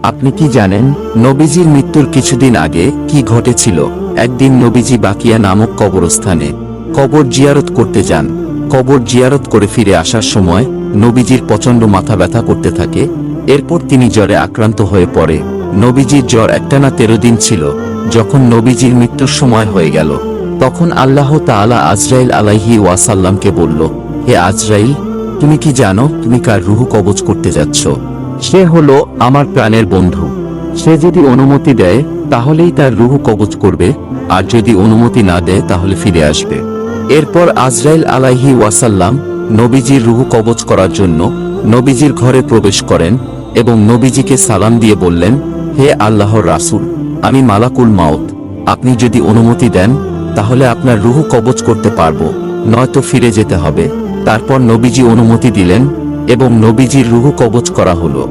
আপনি কি জানেন নবীজির মৃত্যুর কিছুদিন আগে কি ঘটেছিল? একদিন নবীজি বাকিয়া নামক কবরস্থানে কবর জিয়ারত করতে যান। কবর জিয়ারত করে ফিরে আসার সময় নবীজির প্রচণ্ড মাথা ব্যথা করতে থাকে। এরপর তিনি জ্বরে আক্রান্ত হয়ে পড়ে। নবীজির জ্বর একটানা 13 দিন ছিল। যখন নবীজির মৃত্যুর সময় হয়ে গেল, তখন আল্লাহ তাআলা আজরাইল আলাইহি ওয়াসাল্লামকে বলল, হে আজরাইল, তুমি কি জানো তুমি কার রূহ কবজ করতে যাচ্ছ? সে হলো আমার প্রাণের বন্ধু। সে যদি অনুমতি দেয় তাহলেই তার রূহ কবজ করবে, আর যদি অনুমতি না দেয় তাহলে ফিরে আসবে। এরপর আজরাইল আলাইহি ওয়াসাল্লাম নবীজির রূহ কবজ করার জন্য নবীজির ঘরে প্রবেশ করেন এবং নবীজিকে সালাম দিয়ে বললেন, হে আল্লাহর রাসূল, আমি মালাকুল মাউত। আপনি যদি অনুমতি দেন তাহলে আপনার রূহ কবজ করতে পারবো, নয়তো ফিরে যেতে হবে। তারপর নবীজি অনুমতি দিলেন এবং নবীজির রূহ কবজ করা হলো।